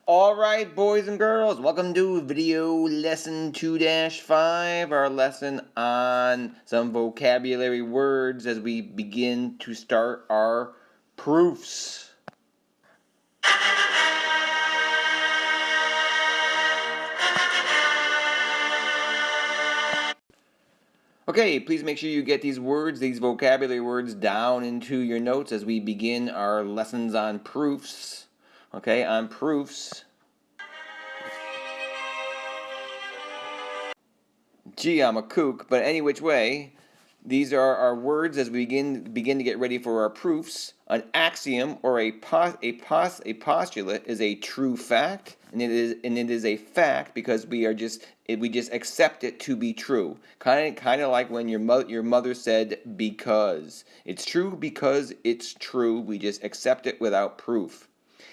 Alright, boys and girls, welcome to video lesson 2-5, our lesson on some vocabulary words as we begin to start our proofs. Okay, please make sure you get these words, these vocabulary words, down into your notes as we begin our lessons on proofs. Okay, on proofs. Gee, I'm a kook, but any which way, these are our words as we begin to get ready for our proofs. An axiom or a postulate is a true fact, and it is a fact because we just accept it to be true. Kind of like when your mother said because. It's true because it's true. We just accept it without proof.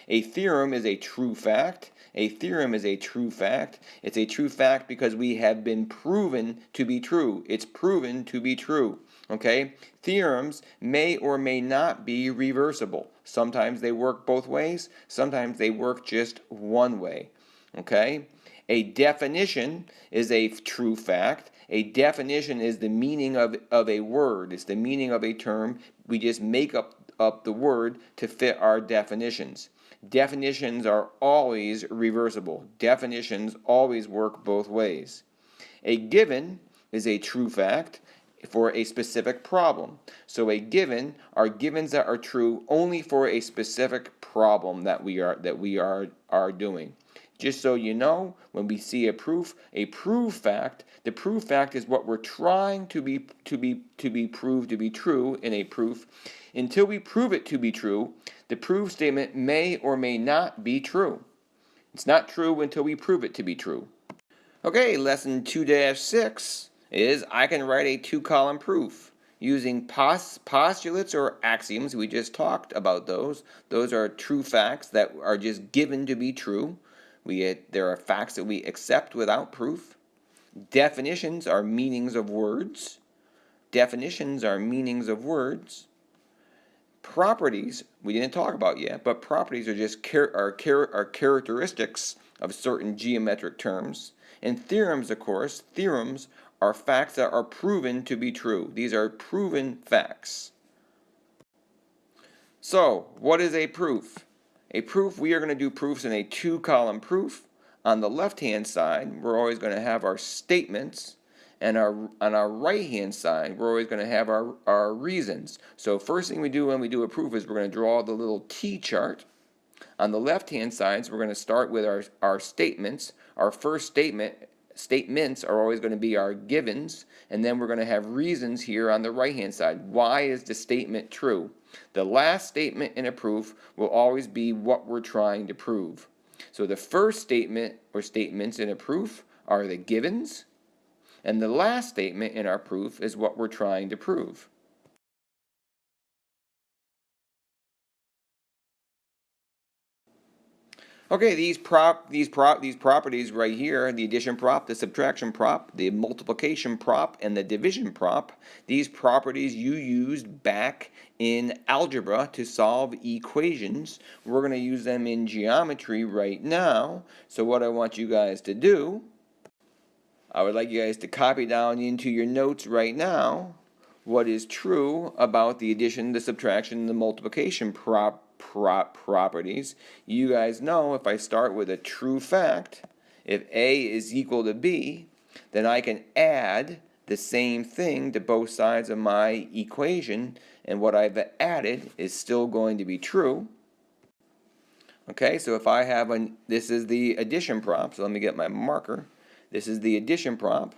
A theorem is a true fact. A theorem is a true fact. It's a true fact because we have been proven to be true. It's proven to be true. Okay? Theorems may or may not be reversible. Sometimes they work both ways. Sometimes they work just one way. Okay? A definition is a true fact. A definition is the meaning of a word. It's the meaning of a term. We just make up the word to fit our definitions. Definitions are always reversible. Definitions always work both ways. A given is a true fact for a specific problem. So a given are givens that are true only for a specific problem that we are doing. Just so you know, when we see a proof fact, the proof fact is what we're trying to be proved to be true in a proof. Until we prove it to be true, the proof statement may or may not be true. It's not true until we prove it to be true. Okay, lesson 2-6 is I can write a 2-column proof using postulates or axioms. We just talked about those. Those are true facts that are just given to be true. There are facts that we accept without proof. Definitions are meanings of words. Definitions are meanings of words. Properties we didn't talk about yet, but properties are just characteristics of certain geometric terms. And theorems, of course, theorems are facts that are proven to be true. These are proven facts. So, what is a proof? A proof, we are going to do proofs in a 2-column proof. On the left-hand side, we're always going to have our statements, and on our right-hand side, we're always going to have our reasons. So first thing we do when we do a proof is we're going to draw the little T-chart. On the left-hand side, we're going to start with our statements. Our first statements are always going to be our givens, and then we're going to have reasons here on the right-hand side. Why is the statement true? The last statement in a proof will always be what we're trying to prove. So the first statement or statements in a proof are the givens, and the last statement in our proof is what we're trying to prove. Okay, these properties right here, the addition prop, the subtraction prop, the multiplication prop, and the division prop, these properties you used back in algebra to solve equations. We're going to use them in geometry right now. So what I want you guys to do, I would like you guys to copy down into your notes right now what is true about the addition, the subtraction, and the multiplication properties. You guys know if I start with a true fact, if A is equal to B, then I can add the same thing to both sides of my equation, and what I've added is still going to be true. Okay, so if I have this is the addition prop, so let me get my marker. This is the addition prop.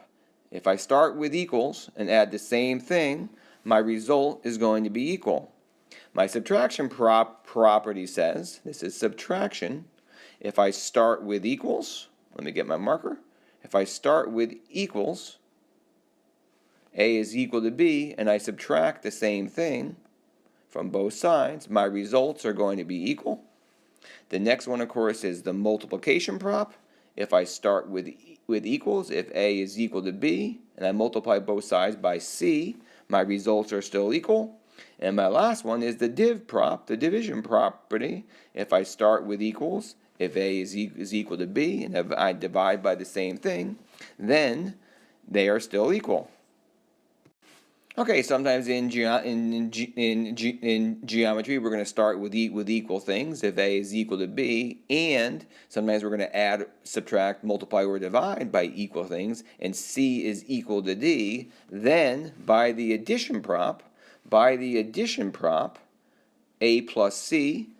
If I start with equals and add the same thing, my result is going to be equal. My subtraction property says, this is subtraction, if I start with equals, let me get my marker. If I start with equals, A is equal to B, and I subtract the same thing from both sides, my results are going to be equal. The next one, of course, is the multiplication prop. If I start with equals, if A is equal to B, and I multiply both sides by C, my results are still equal. And my last one is the div prop, the division property. If I start with equals, if A is equal to B, and if I divide by the same thing, then they are still equal. Okay, sometimes in geometry, we're going to start with equal things. If A is equal to B, and sometimes we're going to add, subtract, multiply, or divide by equal things, and C is equal to D. Then, by the addition prop, A plus C,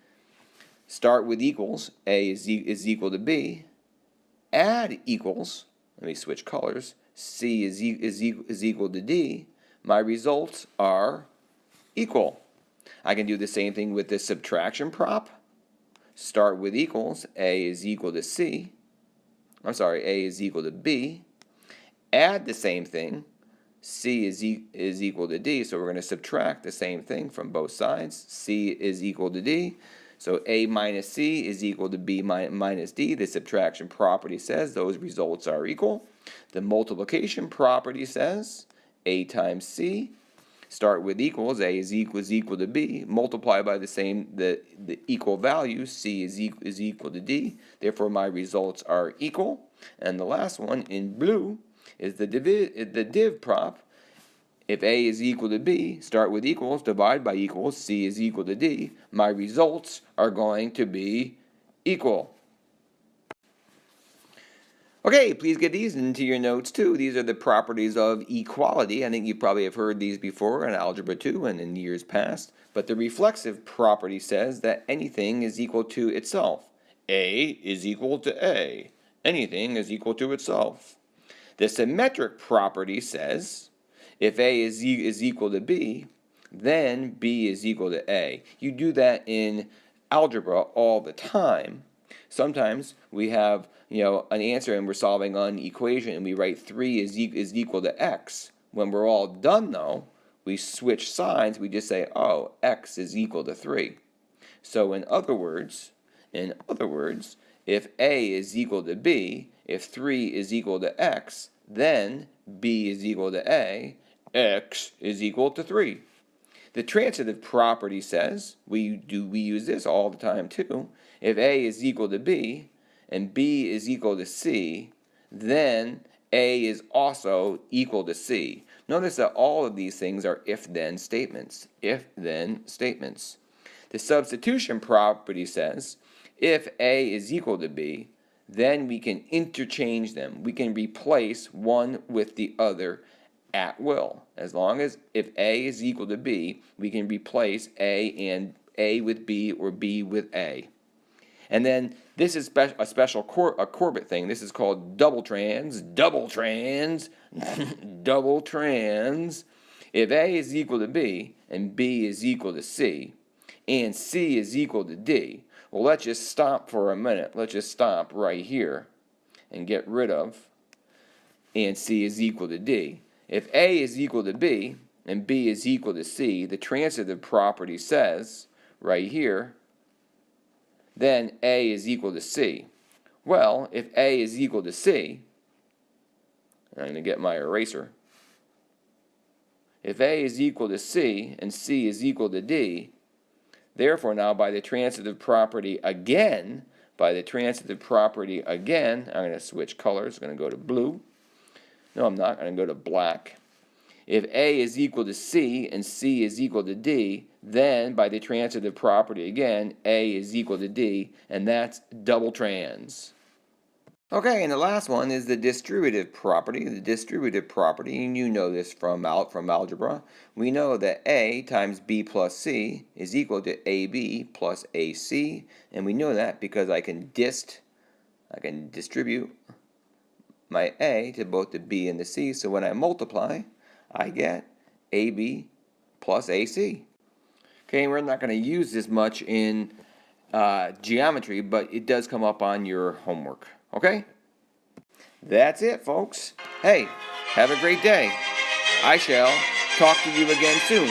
start with equals. A is equal to B. Add equals. Let me switch colors. C is equal to D. My results are equal. I can do the same thing with the subtraction prop. Start with equals. A is equal to C. A is equal to B. Add the same thing. C is equal to D, so we're going to subtract the same thing from both sides. C is equal to D. So A minus C is equal to B minus D. The subtraction property says those results are equal. The multiplication property says A times C. Start with equals. A is equal to B. Multiply by the equal value. C is equal to D. Therefore, my results are equal. And the last one in blue is the div prop. If A is equal to B, start with equals, divide by equals, C is equal to D. My results are going to be equal. Okay, please get these into your notes too. These are the properties of equality. I think you probably have heard these before in Algebra 2 and in years past. But the reflexive property says that anything is equal to itself. A is equal to A. Anything is equal to itself. The symmetric property says if A is equal to B, then B is equal to A. You do that in algebra all the time. Sometimes we have an answer and we're solving an equation and we write 3 is equal to x. When we're all done though, we switch sides. We just say, oh, x is equal to 3. So in other words, if A is equal to B, if 3 is equal to x, then B is equal to A, x is equal to 3. The transitive property says, we use this all the time too, if A is equal to B and B is equal to C, then A is also equal to C. Notice that all of these things are if-then statements. If-then statements. The substitution property says, if A is equal to B, then we can interchange them. We can replace one with the other at will. As long as if A is equal to B, we can replace A with B or B with A. And then this is a special Corbett thing. This is called double trans. Double trans. If A is equal to B and B is equal to C and C is equal to D, well, let's just stop for a minute. Let's just stop right here and get rid of and C is equal to D. If A is equal to B and B is equal to C, the transitive property says right here, then A is equal to C. Well, if A is equal to C, I'm going to get my eraser. If A is equal to C and C is equal to D, therefore now by the transitive property again, I'm going to switch colors. I'm going to go to blue. No, I'm not. I'm going to go to black. If A is equal to C and C is equal to D, then by the transitive property again, A is equal to D, and that's double trans. Okay, and the last one is the distributive property. The distributive property, and you know this from algebra. We know that A times B plus C is equal to AB plus AC, and we know that because I can distribute my A to both the B and the C, so when I multiply, I get AB plus AC. Okay, we're not going to use this much in geometry, but it does come up on your homework. Okay? That's it, folks. Hey, have a great day. I shall talk to you again soon.